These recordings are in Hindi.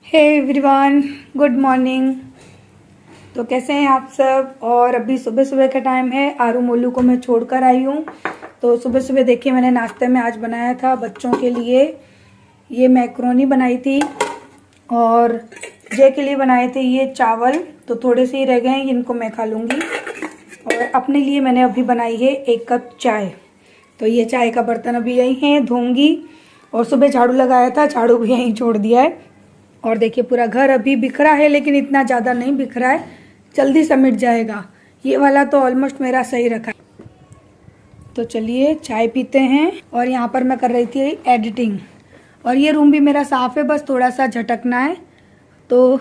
Hey everyone, good morning. तो कैसे हैं आप सब। और अभी सुबह सुबह का टाइम है। आरू मोलू को मैं छोड़कर आई हूँ। तो सुबह सुबह देखिए मैंने नाश्ते में आज बनाया था बच्चों के लिए ये मैक्रोनी बनाई थी और जय के लिए बनाए थे ये चावल। तो थोड़े से ही रह गए हैं, इनको मैं खा लूँगी। और अपने लिए मैंने अभी बनाई है 1 कप चाय। तो ये चाय का बर्तन अभी यहीं है, धोऊंगी। और सुबह झाड़ू लगाया था, झाड़ू भी यहीं छोड़ दिया है। और देखिए पूरा घर अभी बिखरा है, लेकिन इतना ज़्यादा नहीं बिखरा है, जल्दी समिट जाएगा। ये वाला तो ऑलमोस्ट मेरा सही रखा है। तो चलिए चाय पीते हैं। और यहाँ पर मैं कर रही थी एडिटिंग। और ये रूम भी मेरा साफ़ है, बस थोड़ा सा झटकना है। तो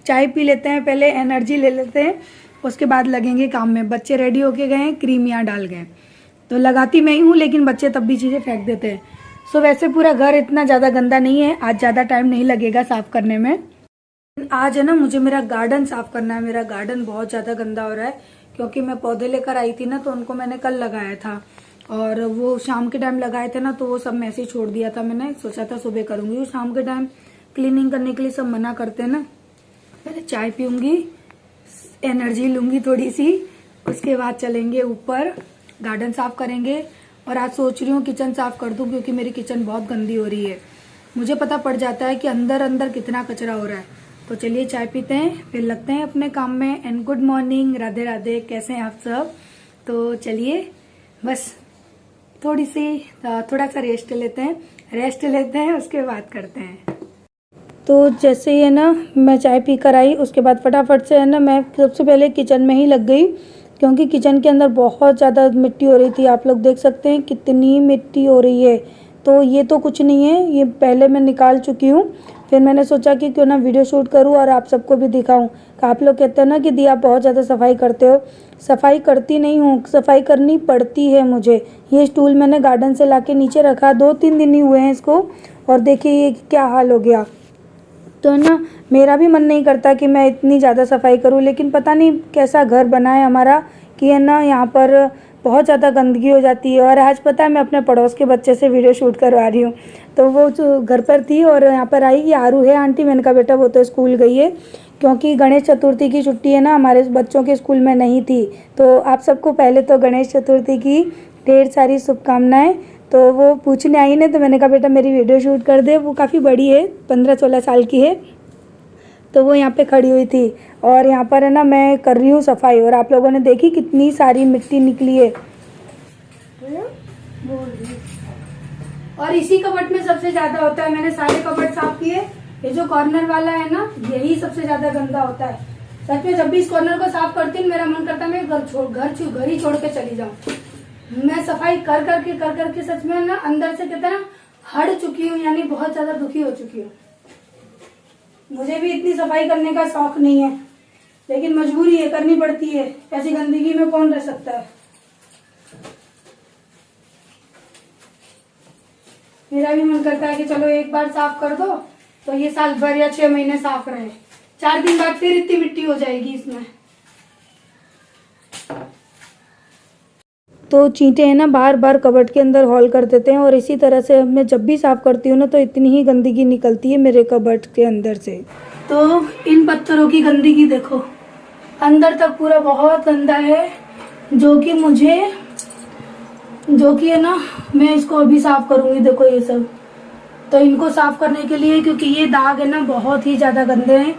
चाय पी लेते हैं, पहले एनर्जी ले लेते हैं, उसके बाद लगेंगे काम में। बच्चे रेडी होके गए हैं, क्रीम यहाँ डाल गए। तो लगाती मैं ही हूँ, लेकिन बच्चे तब भी चीज़ें फेंक देते हैं। सो वैसे पूरा घर इतना ज़्यादा गंदा नहीं है, आज ज़्यादा टाइम नहीं लगेगा साफ़ करने में। आज है ना, मुझे मेरा गार्डन साफ़ करना है। मेरा गार्डन बहुत ज़्यादा गंदा हो रहा है, क्योंकि मैं पौधे लेकर आई थी ना, तो उनको मैंने कल लगाया था। और वो शाम के टाइम लगाए थे ना, तो वो सब मैसे ही छोड़ दिया था। मैंने सोचा था सुबह करूँगी, वो शाम के टाइम क्लीनिंग करने के लिए सब मना करते हैं ना। पहले चाय पीऊँगी, एनर्जी लूँगी थोड़ी सी, उसके बाद चलेंगे ऊपर, गार्डन साफ़ करेंगे। और आज सोच रही हूँ किचन साफ़ कर दूँ, क्योंकि मेरी किचन बहुत गंदी हो रही है। मुझे पता पड़ जाता है कि अंदर अंदर कितना कचरा हो रहा है। तो चलिए चाय पीते हैं, फिर लगते हैं अपने काम में। And good morning, Radhe Radhe, कैसे हैं आप सब। तो चलिए बस थोड़ा सा रेस्ट लेते हैं, उसके बाद करते हैं। तो जैसे ही है ना मैं चाय पी कर आई, उसके बाद फटाफट से है ना मैं सबसे पहले किचन में ही लग गई, क्योंकि किचन के अंदर बहुत ज़्यादा मिट्टी हो रही थी। आप लोग देख सकते हैं कितनी मिट्टी हो रही है। तो ये तो कुछ नहीं है, ये पहले मैं निकाल चुकी हूँ। फिर मैंने सोचा कि क्यों ना वीडियो शूट करूँ और आप सबको भी दिखाऊँ। आप लोग कहते हैं ना कि दी आप बहुत ज़्यादा सफाई करते हो। सफाई करती नहीं हूँ, सफाई करनी पड़ती है मुझे। ये स्टूल मैंने गार्डन से ला के नीचे रखा, 2-3 दिन ही हुए हैं इसको, और देखिए ये क्या हाल हो गया। तो ना मेरा भी मन नहीं करता कि मैं इतनी ज़्यादा सफाई करूं, लेकिन पता नहीं कैसा घर बना है हमारा कि है ना यहाँ पर बहुत ज़्यादा गंदगी हो जाती है। और आज पता है मैं अपने पड़ोस के बच्चे से वीडियो शूट करवा रही हूँ। तो वो जो घर पर थी और यहाँ पर आई, ये आरू है आंटी, मैंने कहा बेटा वो तो स्कूल गई है, क्योंकि गणेश चतुर्थी की छुट्टी है ना, हमारे बच्चों के स्कूल में नहीं थी। तो आप सबको पहले तो गणेश चतुर्थी की ढेर सारी शुभकामनाएँ। तो वो पूछने आई ने, तो मैंने कहा बेटा मेरी वीडियो शूट कर दे। वो काफ़ी बड़ी है, 15-16 साल की है। तो वो यहाँ पे खड़ी हुई थी और यहाँ पर है ना मैं कर रही हूँ सफाई। और आप लोगों ने देखी कितनी सारी मिट्टी निकली है। और इसी कबर्ड में सबसे ज़्यादा होता है। मैंने सारे कबर्ड साफ किए, ये जो कॉर्नर वाला है ना, यही सबसे ज़्यादा गंदा होता है। सच में जब भी इस कॉर्नर को साफ करती हूँ, मेरा मन करता है मैं घर ही छोड़ के चली जाऊँ। मैं सफाई कर करके सच में ना अंदर से कहते हैं ना हट चुकी हूँ, यानी बहुत ज्यादा दुखी हो चुकी हूँ। मुझे भी इतनी सफाई करने का शौक नहीं है, लेकिन मजबूरी है, करनी पड़ती है। ऐसी गंदगी में कौन रह सकता है। मेरा भी मन करता है कि चलो एक बार साफ कर दो, तो ये साल भर या 6 महीने साफ रहे। 4 दिन बाद फिर इतनी मिट्टी हो जाएगी इसमें। तो चींटे हैं ना बार बार कबर्ड के अंदर हॉल कर देते हैं। और इसी तरह से मैं जब भी साफ़ करती हूँ ना, तो इतनी ही गंदगी निकलती है मेरे कबर्ड के अंदर से। तो इन पत्थरों की गंदगी देखो, अंदर तक पूरा बहुत गंदा है, जो कि है ना मैं इसको अभी साफ़ करूँगी। देखो ये सब, तो इनको साफ़ करने के लिए, क्योंकि ये दाग है ना बहुत ही ज़्यादा गंदे हैं।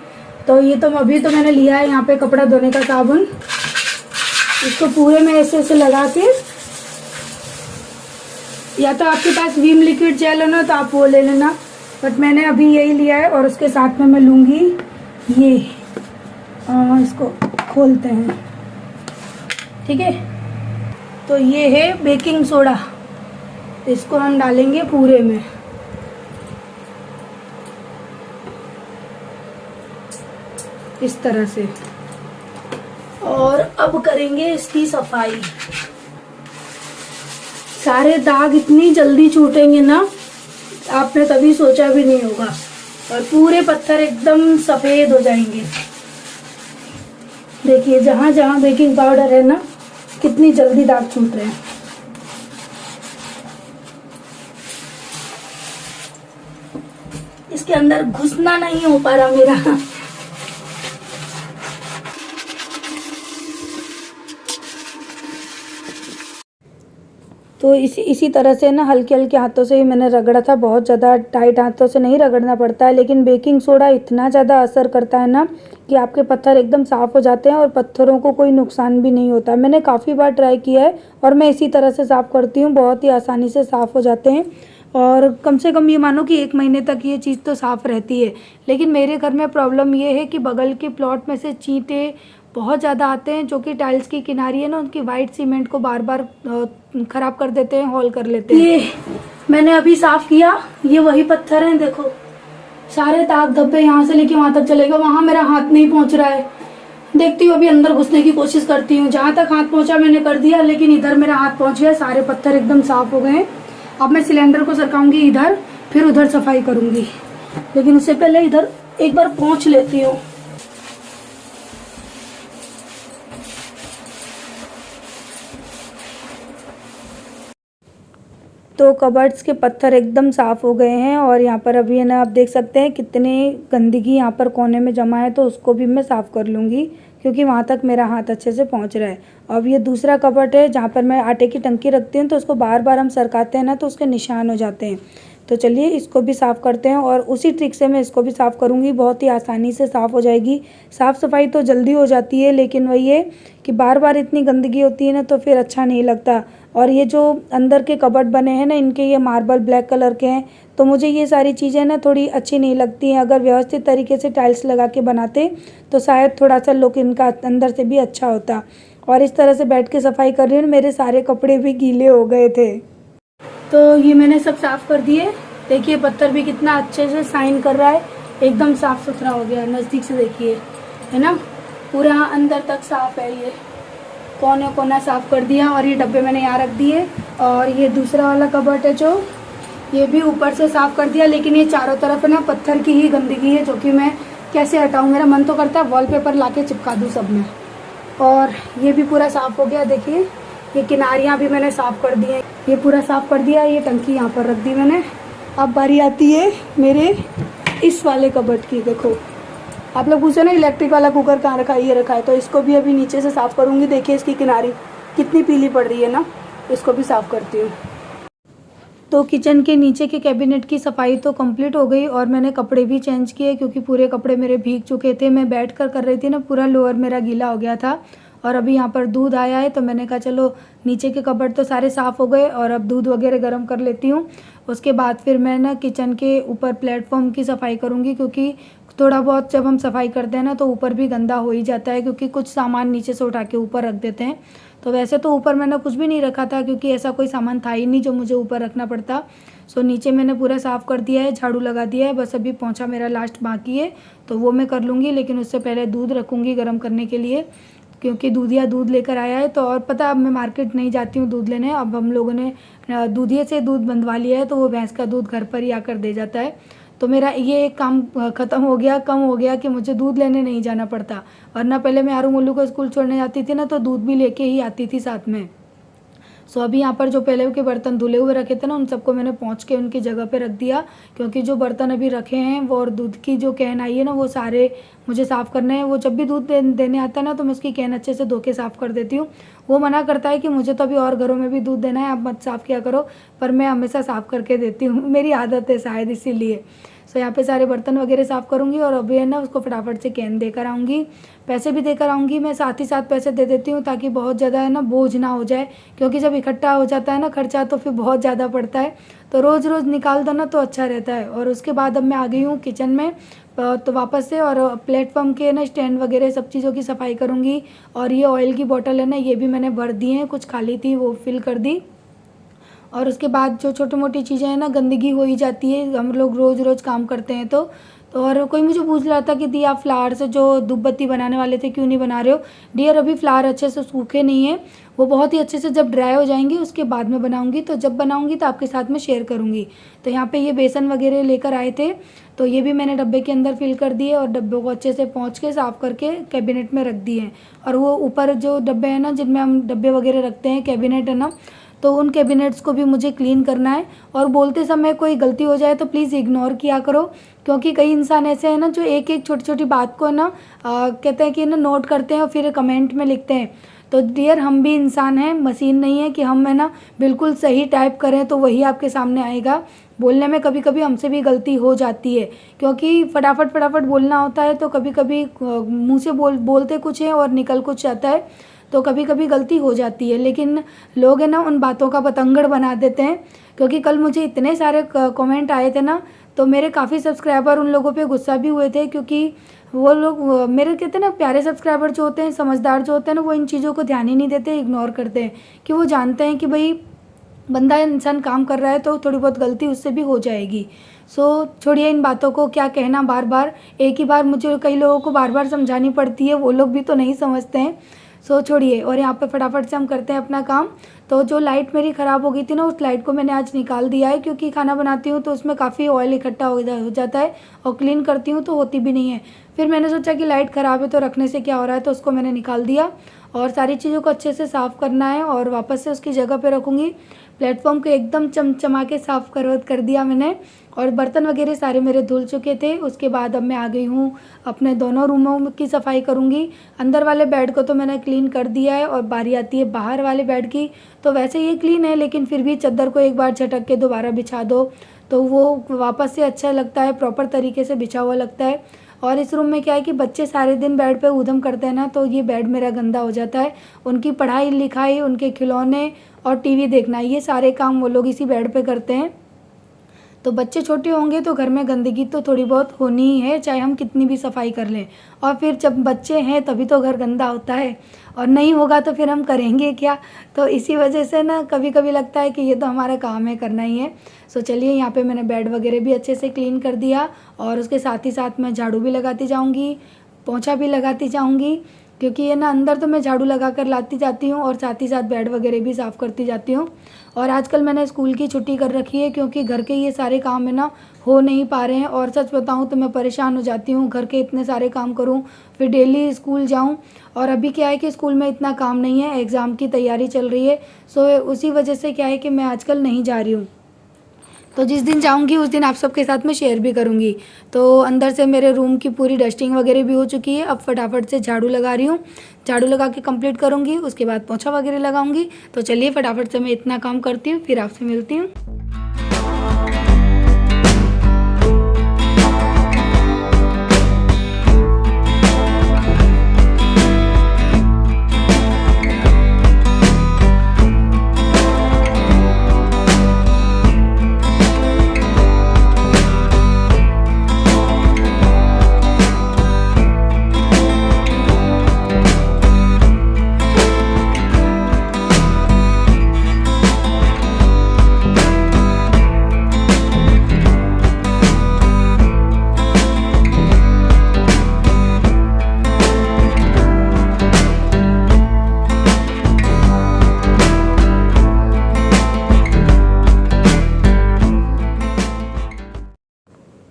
तो ये तो अभी तो मैंने लिया है यहाँ पे कपड़ा धोने का साबुन, इसको पूरे में ऐसे लगा के, या तो आपके पास विम लिक्विड जेल हो ना तो आप वो ले लेना, बट मैंने अभी यही लिया है। और उसके साथ में मैं लूँगी ये, इसको खोलते हैं, ठीक है। तो ये है बेकिंग सोडा, इसको हम डालेंगे पूरे में। इस तरह से। और अब करेंगे इसकी सफाई। सारे दाग इतनी जल्दी छूटेंगे ना, आपने कभी सोचा भी नहीं होगा। और पूरे पत्थर एकदम सफेद हो जाएंगे। देखिए जहां जहां बेकिंग पाउडर है ना, कितनी जल्दी दाग छूट रहे हैं। इसके इसके अंदर घुसना नहीं हो पा रहा मेरा। तो इसी तरह से ना हल्के हल्के हाथों से ही मैंने रगड़ा था, बहुत ज़्यादा टाइट हाथों से नहीं रगड़ना पड़ता है। लेकिन बेकिंग सोडा इतना ज़्यादा असर करता है ना कि आपके पत्थर एकदम साफ़ हो जाते हैं और पत्थरों को कोई नुकसान भी नहीं होता। मैंने काफ़ी बार ट्राई किया है और मैं इसी तरह से साफ़ करती हूँ, बहुत ही आसानी से साफ़ हो जाते हैं। और कम से कम ये मानो कि 1 महीने तक ये चीज़ तो साफ़ रहती है। लेकिन मेरे घर में प्रॉब्लम ये है कि बगल के प्लॉट में से चींटे बहुत ज़्यादा आते हैं, जो कि टाइल्स की किनारी है ना, उनकी वाइट सीमेंट को बार बार ख़राब कर देते हैं, हॉल कर लेते हैं। ये मैंने अभी साफ़ किया, ये वही पत्थर हैं, देखो सारे दाग धब्बे यहाँ से लेके वहाँ तक चलेगा। वहाँ मेरा हाथ नहीं पहुँच रहा है, देखती हूँ अभी अंदर घुसने की कोशिश करती हूँ। जहाँ तक हाथ पहुँचा मैंने कर दिया, लेकिन इधर मेरा हाथ पहुँच गया, सारे पत्थर एकदम साफ हो गए हैं। अब मैं सिलेंडर को सरकाऊंगी इधर, फिर उधर सफाई करूंगी, लेकिन उससे पहले इधर एक बार पोंछ लेती हूँ। तो कबर्ड्स के पत्थर एकदम साफ़ हो गए हैं और यहाँ पर अभी है ना, आप देख सकते हैं कितने गंदगी यहाँ पर कोने में जमा है, तो उसको भी मैं साफ़ कर लूँगी क्योंकि वहाँ तक मेरा हाथ अच्छे से पहुँच रहा है। अब ये दूसरा कबर्ड है जहाँ पर मैं आटे की टंकी रखती हूँ, तो उसको बार बार हम सरकाते हैं ना, तो उसके निशान हो जाते हैं। तो चलिए इसको भी साफ़ करते हैं और उसी ट्रिक से मैं इसको भी साफ़ करूँगी, बहुत ही आसानी से साफ़ हो जाएगी। साफ़ सफाई तो जल्दी हो जाती है, लेकिन वही है कि बार बार इतनी गंदगी होती है ना, तो फिर अच्छा नहीं लगता। और ये जो अंदर के कबर्ड बने हैं ना, इनके ये मार्बल ब्लैक कलर के हैं, तो मुझे ये सारी चीज़ें ना थोड़ी अच्छी नहीं लगती हैं। अगर व्यवस्थित तरीके से टाइल्स लगा के बनाते तो शायद थोड़ा सा लुक इनका अंदर से भी अच्छा होता। और इस तरह से बैठ के सफाई कर रही हूँ, मेरे सारे कपड़े भी गीले हो गए थे। तो ये मैंने सब साफ़ कर दिए, देखिए पत्थर भी कितना अच्छे से शाइन कर रहा है, एकदम साफ़ सुथरा हो गया। नज़दीक से देखिए, है ना, पूरा अंदर तक साफ़ है। ये कोने कोना साफ़ कर दिया और ये डब्बे मैंने यहाँ रख दिए। और ये दूसरा वाला कबर्ड है जो, ये भी ऊपर से साफ़ कर दिया, लेकिन ये चारों तरफ है ना पत्थर की ही गंदगी है, जो कि मैं कैसे हटाऊँ। मेरा मन तो करता है वॉलपेपर लाके चिपका दूँ सब में। और ये भी पूरा साफ़ हो गया, देखिए ये किनारियाँ भी मैंने साफ़ कर दी हैं, ये पूरा साफ़ कर दिया। ये टंकी यहाँ पर रख दी मैंने। अब बारी आती है मेरे इस वाले कबर्ड की। देखो आप लोग पूछे ना इलेक्ट्रिक वाला कुकर कहाँ रखा है, ये रखा है। तो इसको भी अभी नीचे से साफ़ करूँगी। देखिए इसकी किनारी कितनी पीली पड़ रही है ना, इसको भी साफ़ करती हूँ। तो किचन के नीचे के कैबिनेट की सफाई तो कंप्लीट हो गई और मैंने कपड़े भी चेंज किए, क्योंकि पूरे कपड़े मेरे भीग चुके थे। मैं बैठ कर रही थी ना, पूरा लोअर मेरा गीला हो गया था। और अभी यहाँ पर दूध आया है, तो मैंने कहा चलो नीचे के कबर्ड तो सारे साफ़ हो गए और अब दूध वगैरह गर्म कर लेती हूँ। उसके बाद फिर मैं ना किचन के ऊपर प्लेटफॉर्म की सफाई करूँगी, क्योंकि थोड़ा बहुत जब हम सफाई करते हैं ना, तो ऊपर भी गंदा हो ही जाता है, क्योंकि कुछ सामान नीचे से उठा के ऊपर रख देते हैं। तो वैसे तो ऊपर मैंने कुछ भी नहीं रखा था, क्योंकि ऐसा कोई सामान था ही नहीं जो मुझे ऊपर रखना पड़ता। सो नीचे मैंने पूरा साफ़ कर दिया है, झाड़ू लगा दिया है, बस अभी पोंछा मेरा लास्ट बाकी है, तो वो मैं कर लूँगी। लेकिन उससे पहले दूध रखूँगी गर्म करने के लिए, क्योंकि दूधिया दूध लेकर आया है। तो और पता, अब मैं मार्केट नहीं जाती हूँ दूध लेने, अब हम लोगों ने दूधिये से दूध बंधवा लिया है, तो वो भैंस का दूध घर पर ही आकर दे जाता है। तो मेरा ये एक काम ख़त्म हो गया, कम हो गया कि मुझे दूध लेने नहीं जाना पड़ता। वरना पहले मैं आरू मोलू को स्कूल छोड़ने जाती थी ना, तो दूध भी लेके ही आती थी साथ में। सो अभी यहाँ पर जो पहले के बर्तन धुले हुए रखे थे ना, उन सबको मैंने पहुँच के उनकी जगह पे रख दिया, क्योंकि जो बर्तन अभी रखे हैं वो और दूध की जो कैन आई है ना, वो सारे मुझे साफ़ करने हैं। वो जब भी दूध देने आता है ना, तो मैं उसकी कैन अच्छे से धो के साफ़ कर देती हूँ। वो मना करता है कि मुझे तो अभी और घरों में भी दूध देना है, आप मत साफ़ किया करो, पर मैं हमेशा साफ़ करके देती हूँ, मेरी आदत है शायद इसीलिए। सो यहाँ पे सारे बर्तन वगैरह साफ़ करूँगी और अभी है ना उसको फटाफट से कैन देकर आऊँगी। पैसे भी देकर आऊँगी मैं, साथ ही साथ पैसे दे देती हूँ, ताकि बहुत ज़्यादा है ना बोझ ना हो जाए, क्योंकि जब इकट्ठा हो जाता है ना खर्चा, तो फिर बहुत ज़्यादा पड़ता है। तो रोज़ रोज़ निकाल दो ना तो अच्छा रहता है। और उसके बाद अब मैं आ गई हूँ किचन में, तो वापस से और प्लेटफॉर्म के ना स्टैंड वगैरह सब चीज़ों की सफाई करूँगी। और ये ऑयल की बोतल है ना, ये भी मैंने भर दी है, कुछ खाली थी वो फिल कर दी। और उसके बाद जो छोटी मोटी चीज़ें हैं ना, गंदगी हो ही जाती है, हम लोग रोज़ रोज़ काम करते हैं तो और कोई मुझे पूछ रहा था कि दी आप फ्लावर से जो धूप बत्ती बनाने वाले थे क्यों नहीं बना रहे हो। डियर अभी फ्लावर अच्छे से सूखे नहीं है, वो बहुत ही अच्छे से जब ड्राई हो जाएंगे उसके बाद में बनाऊंगी। तो जब बनाऊंगी तो आपके साथ में शेयर करूंगी। तो यहाँ पे ये बेसन वगैरह लेकर आए थे, तो ये भी मैंने डब्बे के अंदर फिल कर दिए और डब्बों को अच्छे से पोंछ के साफ़ करके कैबिनेट में रख दिए हैं। और वो ऊपर जो डब्बे हैं ना, जिनमें हम डब्बे वगैरह रखते हैं, कैबिनेट है ना, तो उन कैबिनेट्स को भी मुझे क्लीन करना है। और बोलते समय कोई गलती हो जाए तो प्लीज़ इग्नोर किया करो, क्योंकि कई इंसान ऐसे हैं ना जो एक एक छोटी छोटी बात को ना कहते हैं कि ना नोट करते हैं और फिर कमेंट में लिखते हैं। तो डियर, हम भी इंसान हैं, मशीन नहीं है कि हम है ना बिल्कुल सही टाइप करें तो वही आपके सामने आएगा। बोलने में कभी कभी हमसे भी गलती हो जाती है, क्योंकि फटाफट बोलना होता है, तो कभी कभी मुंह से बोलते कुछ है और निकल कुछ जाता है, तो कभी कभी गलती हो जाती है। लेकिन लोग है ना उन बातों का बतंगड़ बना देते हैं, क्योंकि कल मुझे इतने सारे कमेंट आए थे ना, तो मेरे काफ़ी सब्सक्राइबर उन लोगों पे गुस्सा भी हुए थे, क्योंकि वो लोग मेरे कहते हैं ना प्यारे सब्सक्राइबर जो होते हैं, समझदार जो होते हैं ना, वो इन चीज़ों को ध्यान ही नहीं देते, इग्नोर करते हैं, कि वो जानते हैं कि भाई बंदा इंसान काम कर रहा है तो थोड़ी बहुत गलती उससे भी हो जाएगी। सो छोड़िए इन बातों को, क्या कहना बार बार, एक ही बार मुझे कई लोगों को बार बार समझानी पड़ती है, वो लोग भी तो नहीं समझते हैं। सो छोड़िए, और यहाँ पे फटाफट से हम करते हैं अपना काम। तो जो लाइट मेरी ख़राब हो गई थी ना, उस लाइट को मैंने आज निकाल दिया है, क्योंकि खाना बनाती हूँ तो उसमें काफ़ी ऑयल इकट्ठा हो जाता है, और क्लीन करती हूँ तो होती भी नहीं है। फिर मैंने सोचा कि लाइट ख़राब है तो रखने से क्या हो रहा है, तो उसको मैंने निकाल दिया, और सारी चीज़ों को अच्छे से साफ़ करना है और वापस से उसकी जगह पे रखूँगी। प्लेटफॉर्म को एकदम चमचमा के साफ़ कर दिया मैंने, और बर्तन वगैरह सारे मेरे धुल चुके थे। उसके बाद अब मैं आ गई हूँ अपने दोनों रूमों की सफाई करूँगी। अंदर वाले बेड को तो मैंने क्लीन कर दिया है, और बारी आती है बाहर वाले बेड की। तो वैसे ये क्लीन है, लेकिन फिर भी चादर को एक बार झटक के दोबारा बिछा दो तो वो वापस से अच्छा लगता है, प्रॉपर तरीके से बिछा हुआ लगता है। और इस रूम में क्या है कि बच्चे सारे दिन बेड पे ऊधम करते हैं ना, तो ये बेड मेरा गंदा हो जाता है। उनकी पढ़ाई लिखाई, उनके खिलौने और टीवी देखना, ये सारे काम वो लोग इसी बेड पे करते हैं। तो बच्चे छोटे होंगे तो घर में गंदगी तो थोड़ी बहुत होनी ही है, चाहे हम कितनी भी सफाई कर लें। और फिर जब बच्चे हैं तभी तो घर गंदा होता है, और नहीं होगा तो फिर हम करेंगे क्या। तो इसी वजह से ना कभी कभी लगता है कि ये तो हमारा काम है, करना ही है। सो चलिए, यहाँ पे मैंने बेड वगैरह भी अच्छे से क्लीन कर दिया, और उसके साथ ही साथ मैं झाड़ू भी लगाती जाऊँगी, पोंछा भी लगाती जाऊँगी, क्योंकि ये ना अंदर तो मैं झाड़ू लगा कर लाती जाती हूँ, और साथ ही साथ बेड वगैरह भी साफ़ करती जाती हूँ। और आजकल मैंने स्कूल की छुट्टी कर रखी है, क्योंकि घर के ये सारे काम है ना हो नहीं पा रहे हैं। और सच बताऊँ तो मैं परेशान हो जाती हूँ, घर के इतने सारे काम करूँ, फिर डेली स्कूल जाऊँ। और अभी क्या है कि स्कूल में इतना काम नहीं है, एग्ज़ाम की तैयारी चल रही है। सो उसी वजह से क्या है कि मैं आजकल नहीं जा रही हूँ। तो जिस दिन जाऊंगी उस दिन आप सबके साथ में शेयर भी करूंगी। तो अंदर से मेरे रूम की पूरी डस्टिंग वगैरह भी हो चुकी है। अब फटाफट से झाड़ू लगा रही हूँ, झाड़ू लगा के कंप्लीट करूंगी, उसके बाद पोंछा वगैरह लगाऊंगी। तो चलिए फटाफट से मैं इतना काम करती हूँ, फिर आपसे मिलती हूँ।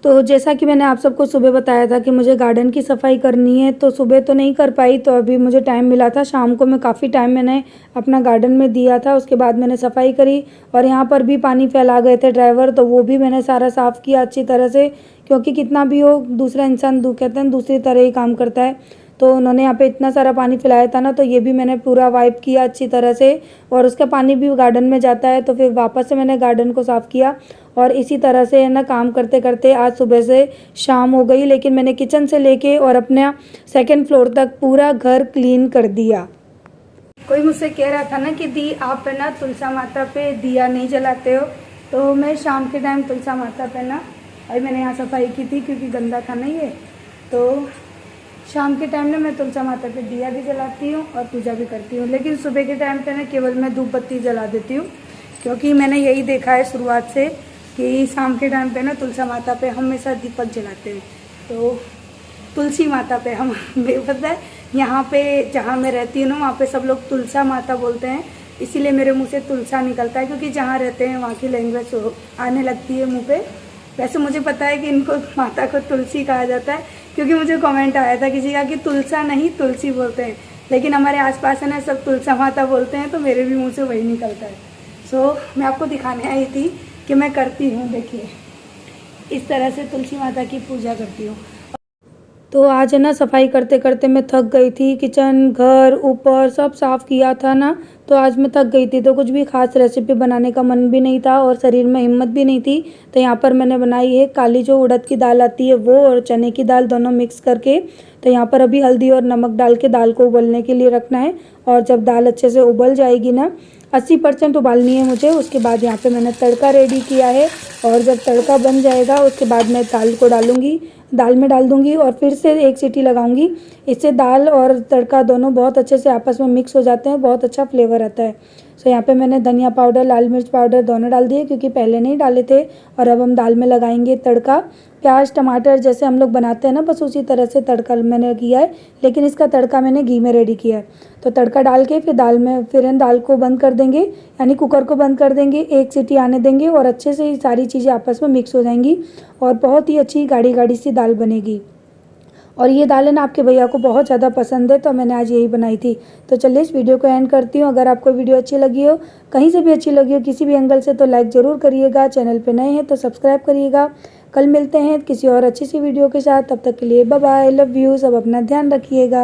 तो जैसा कि मैंने आप सबको सुबह बताया था कि मुझे गार्डन की सफाई करनी है, तो सुबह तो नहीं कर पाई, तो अभी मुझे टाइम मिला था शाम को। मैं काफ़ी टाइम मैंने अपना गार्डन में दिया था, उसके बाद मैंने सफाई करी। और यहाँ पर भी पानी फैला गए थे ड्राइवर, तो वो भी मैंने सारा साफ़ किया अच्छी तरह से, क्योंकि कितना भी हो दूसरा इंसान कहते हैं दूसरी तरह ही काम करता है। तो उन्होंने यहाँ पे इतना सारा पानी फैलाया था ना, तो ये भी मैंने पूरा वाइप किया अच्छी तरह से, और उसका पानी भी गार्डन में जाता है। तो फिर वापस से मैंने गार्डन को साफ़ किया, और इसी तरह से है ना काम करते करते आज सुबह से शाम हो गई। लेकिन मैंने किचन से लेके और अपना 2nd फ्लोर तक पूरा घर क्लीन कर दिया। कोई मुझसे कह रहा था ना कि दी आप है ना तुलसा माता पे दिया नहीं जलाते हो, तो मैं शाम के टाइम तुलसा माता पे ना, अभी मैंने यहाँ सफाई की थी क्योंकि गंदा था ना ये, तो शाम के टाइम ना मैं तुलसा माता पे दिया भी जलाती हूँ और पूजा भी करती हूँ। लेकिन सुबह के टाइम पे ना केवल मैं धूप बत्ती जला देती हूँ, क्योंकि मैंने यही देखा है शुरुआत से कि शाम के टाइम पे ना तुलसा माता पे हमेशा दीपक जलाते हैं। तो तुलसी माता पे हम पता है यहाँ पे जहाँ मैं रहती हूँ ना, वहाँ पे सब लोग तुलसा माता बोलते हैं, इसीलिए मेरे मुँह से तुलसा निकलता है, क्योंकि जहाँ रहते हैं वहाँ की लैंग्वेज आने लगती है मुँह पे। वैसे मुझे पता है कि इनको माता को तुलसी कहा जाता है, क्योंकि मुझे कमेंट आया था किसी का कि तुलसा नहीं तुलसी बोलते हैं, लेकिन हमारे आसपास है ना सब तुलसा माता बोलते हैं, तो मेरे भी मुंह से वही निकलता है। सो मैं आपको दिखाने आई थी कि मैं करती हूँ। देखिए इस तरह से तुलसी माता की पूजा करती हूँ। तो आज है ना सफाई करते करते मैं थक गई थी। किचन, घर, ऊपर सब साफ़ किया था ना, तो आज मैं थक गई थी। तो कुछ भी खास रेसिपी बनाने का मन भी नहीं था और शरीर में हिम्मत भी नहीं थी। तो यहाँ पर मैंने बनाई है काली जो उड़द की दाल आती है वो, और चने की दाल, दोनों मिक्स करके। तो यहाँ पर अभी हल्दी और नमक डाल के दाल को उबलने के लिए रखना है। और जब दाल अच्छे से उबल जाएगी ना, 80% उबालनी है मुझे, उसके बाद यहाँ पे मैंने तड़का रेडी किया है। और जब तड़का बन जाएगा उसके बाद मैं दाल को डालूँगी, दाल में डाल दूँगी और फिर से एक सीटी लगाऊंगी। इससे दाल और तड़का दोनों बहुत अच्छे से आपस में मिक्स हो जाते हैं, बहुत अच्छा फ्लेवर आता है। सो यहाँ पे मैंने धनिया पाउडर, लाल मिर्च पाउडर दोनों डाल दिए क्योंकि पहले नहीं डाले थे। और अब हम दाल में लगाएंगे तड़का। प्याज टमाटर जैसे हम लोग बनाते हैं ना, बस उसी तरह से तड़का मैंने किया है, लेकिन इसका तड़का मैंने घी में रेडी किया है। तो तड़का डाल के फिर दाल को बंद कर देंगे, यानी कुकर को बंद कर देंगे, एक सीटी आने देंगे और अच्छे से ये सारी चीज़ें आपस में मिक्स हो जाएंगी और बहुत ही अच्छी गाढ़ी गाढ़ी सी दाल बनेगी। और ये दाल है ना आपके भैया को बहुत ज़्यादा पसंद है, तो मैंने आज यही बनाई थी। तो चलिए इस वीडियो को एंड करती हूँ। अगर आपको वीडियो अच्छी लगी हो, कहीं से भी अच्छी लगी हो, किसी भी एंगल से, तो लाइक ज़रूर करिएगा। चैनल पे नए हैं तो सब्सक्राइब करिएगा। कल मिलते हैं किसी और अच्छी सी वीडियो के साथ। तब तक के लिए बाय बाय, लव यू। सब अपना ध्यान रखिएगा।